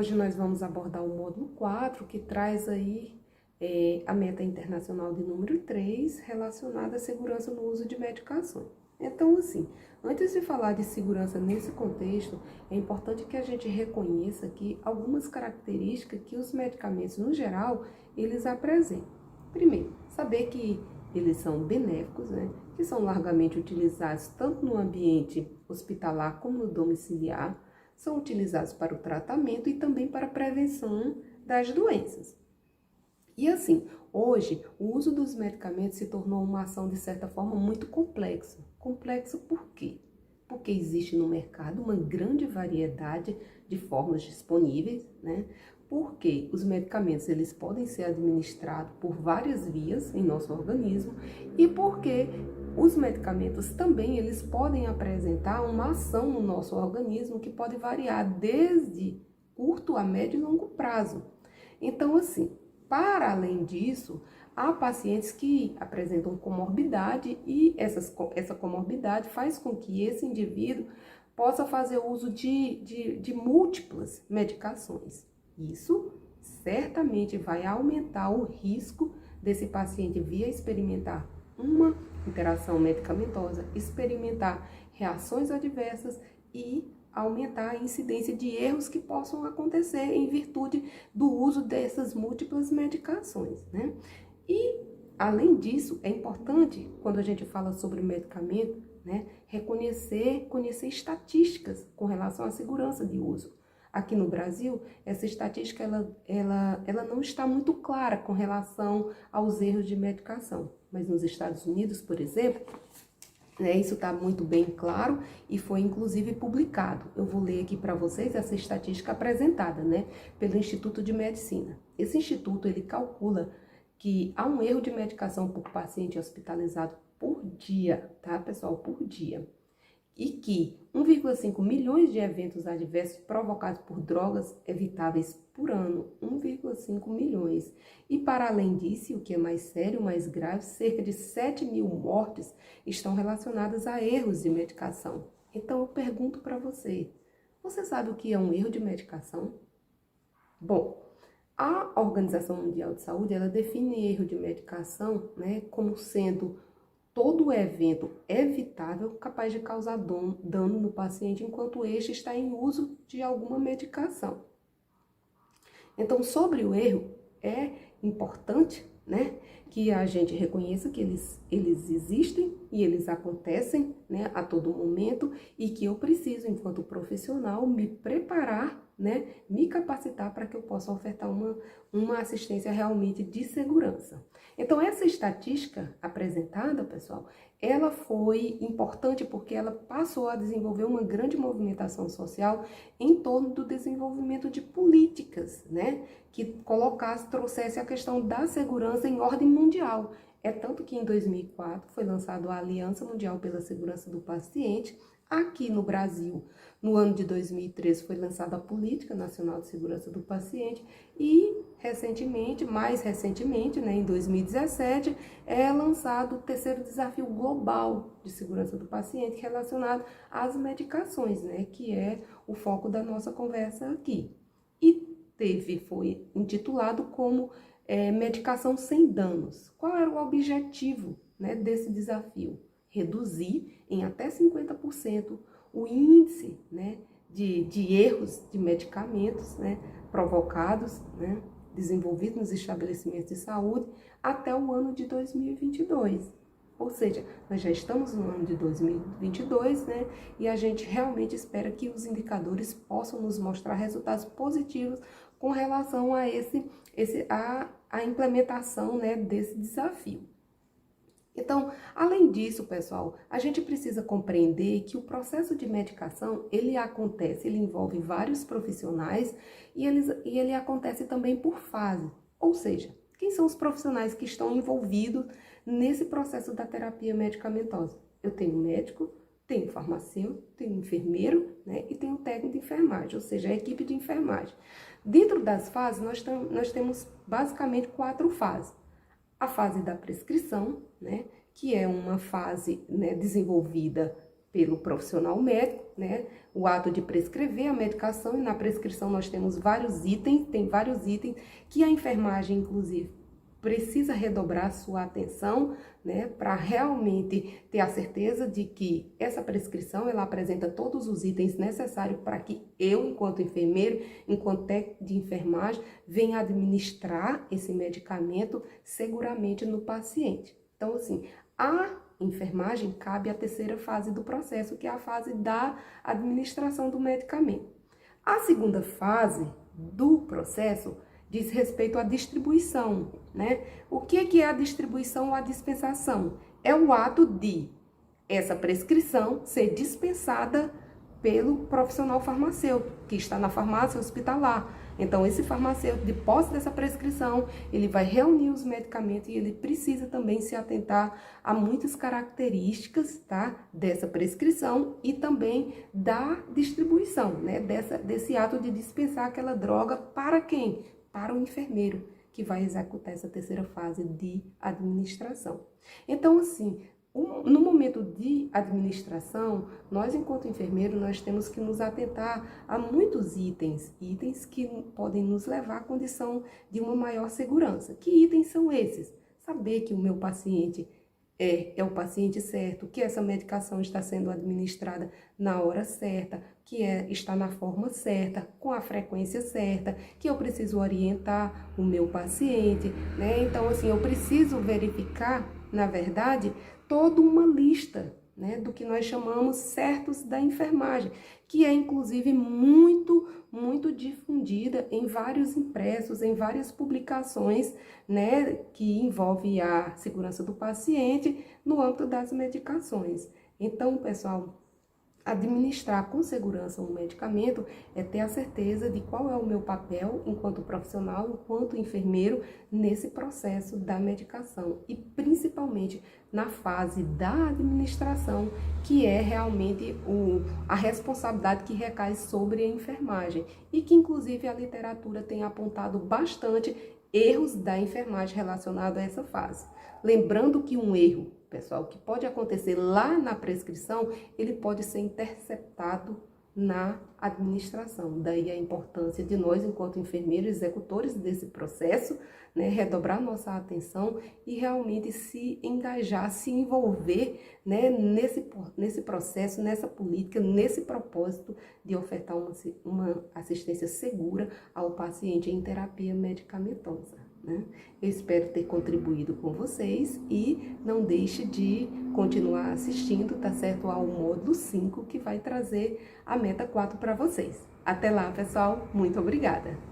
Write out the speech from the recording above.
Hoje nós vamos abordar o módulo 4, que traz aí a meta internacional de número 3, relacionada à segurança no uso de medicações. Então, assim, antes de falar de segurança nesse contexto, é importante que a gente reconheça aqui algumas características que os medicamentos, no geral, eles apresentam. Primeiro, saber que eles são benéficos, né? Que são largamente utilizados tanto no ambiente hospitalar como no domiciliar, são utilizados para o tratamento e também para a prevenção das doenças. E assim, hoje, o uso dos medicamentos se tornou uma ação, de certa forma, muito complexa. Complexa por quê? Porque existe no mercado uma grande variedade de fórmulas disponíveis, né? Porque os medicamentos eles podem ser administrados por várias vias em nosso organismo e porque os medicamentos também eles podem apresentar uma ação no nosso organismo que pode variar desde curto a médio e longo prazo. Então, assim, para além disso, há pacientes que apresentam comorbidade e essa comorbidade faz com que esse indivíduo possa fazer uso de múltiplas medicações. Isso certamente vai aumentar o risco desse paciente vir a experimentar uma interação medicamentosa, experimentar reações adversas e aumentar a incidência de erros que possam acontecer em virtude do uso dessas múltiplas medicações, né? E, além disso, é importante, quando a gente fala sobre medicamento, né, conhecer estatísticas com relação à segurança de uso. Aqui no Brasil, essa estatística ela não está muito clara com relação aos erros de medicação. Mas nos Estados Unidos, por exemplo, isso está muito bem claro e foi inclusive publicado. Eu vou ler aqui para vocês essa estatística apresentada, né, pelo Instituto de Medicina. Esse instituto ele calcula que há um erro de medicação por paciente hospitalizado por dia, tá, pessoal? Por dia. E que 1,5 milhões de eventos adversos provocados por drogas evitáveis por ano, 1,5 milhões. E para além disso, o que é mais sério, mais grave, cerca de 7 mil mortes estão relacionadas a erros de medicação. Então eu pergunto para você, você sabe o que é um erro de medicação? Bom, a Organização Mundial de Saúde, ela define erro de medicação, né, como sendo todo evento evitável capaz de causar dano no paciente enquanto este está em uso de alguma medicação. Então, sobre o erro, é importante, né, que a gente reconheça que eles existem e eles acontecem, né, a todo momento e que eu preciso, enquanto profissional, me preparar, né, me capacitar para que eu possa ofertar uma assistência realmente de segurança. Então, essa estatística apresentada, pessoal, ela foi importante porque ela passou a desenvolver uma grande movimentação social em torno do desenvolvimento de políticas, né, que trouxesse a questão da segurança em ordem mundial. É tanto que em 2004 foi lançada a Aliança Mundial pela Segurança do Paciente. Aqui no Brasil, no ano de 2013, foi lançada a Política Nacional de Segurança do Paciente e, mais recentemente, né, em 2017, é lançado o terceiro desafio global de segurança do paciente relacionado às medicações, né, que é o foco da nossa conversa aqui. E foi intitulado como medicação sem danos. Qual era o objetivo, né, desse desafio? Reduzir em até 50% o índice, né, de erros de medicamentos, né, provocados, né, desenvolvidos nos estabelecimentos de saúde até o ano de 2022. Ou seja, nós já estamos no ano de 2022, né, e a gente realmente espera que os indicadores possam nos mostrar resultados positivos com relação a a implementação, né, desse desafio. Então, além disso, pessoal, a gente precisa compreender que o processo de medicação, ele envolve vários profissionais e ele acontece também por fase. Ou seja, quem são os profissionais que estão envolvidos nesse processo da terapia medicamentosa? Eu tenho médico, tenho farmacêutico, tenho enfermeiro, né, e tenho técnico de enfermagem, ou seja, a equipe de enfermagem. Dentro das fases, nós temos basicamente 4 fases. A fase da prescrição, né, que é uma fase, né, desenvolvida pelo profissional médico, né? O ato de prescrever a medicação, e na prescrição nós temos vários itens, que a enfermagem, inclusive, precisa redobrar sua atenção, né, para realmente ter a certeza de que essa prescrição, ela apresenta todos os itens necessários para que eu, enquanto enfermeiro, enquanto técnico de enfermagem, venha administrar esse medicamento seguramente no paciente. Então, assim, a enfermagem cabe à terceira fase do processo, que é a fase da administração do medicamento. A segunda fase do processo diz respeito à distribuição, né? O que é a distribuição ou a dispensação? É o ato de essa prescrição ser dispensada pelo profissional farmacêutico, que está na farmácia hospitalar. Então, esse farmacêutico, de posse dessa prescrição, ele vai reunir os medicamentos e ele precisa também se atentar a muitas características, tá, dessa prescrição e também da distribuição, né, desse ato de dispensar aquela droga para quem? Para o enfermeiro, que vai executar essa terceira fase de administração. Então, assim, no momento de administração, nós, enquanto enfermeiro, nós temos que nos atentar a muitos itens que podem nos levar à condição de uma maior segurança. Que itens são esses? Saber que o meu paciente é o paciente certo, que essa medicação está sendo administrada na hora certa, que está na forma certa, com a frequência certa, que eu preciso orientar o meu paciente, né? Então, assim, eu preciso verificar, na verdade, toda uma lista, né, do que nós chamamos certos da enfermagem, que é inclusive muito difundida em vários impressos, em várias publicações, né, que envolve a segurança do paciente no âmbito das medicações. Então, pessoal, administrar com segurança um medicamento é ter a certeza de qual é o meu papel enquanto profissional, enquanto enfermeiro, nesse processo da medicação e principalmente na fase da administração, que é realmente a responsabilidade que recai sobre a enfermagem e que inclusive a literatura tem apontado bastante erros da enfermagem relacionados a essa fase. Lembrando que um erro, pessoal, que pode acontecer lá na prescrição, ele pode ser interceptado na administração. Daí a importância de nós, enquanto enfermeiros, executores desse processo, né, redobrar nossa atenção e realmente se engajar, se envolver, né, nesse processo, nessa política, nesse propósito de ofertar uma assistência segura ao paciente em terapia medicamentosa, né? Eu espero ter contribuído com vocês e não deixe de continuar assistindo, tá certo, ao módulo 5, que vai trazer a meta 4 para vocês. Até lá, pessoal. Muito obrigada!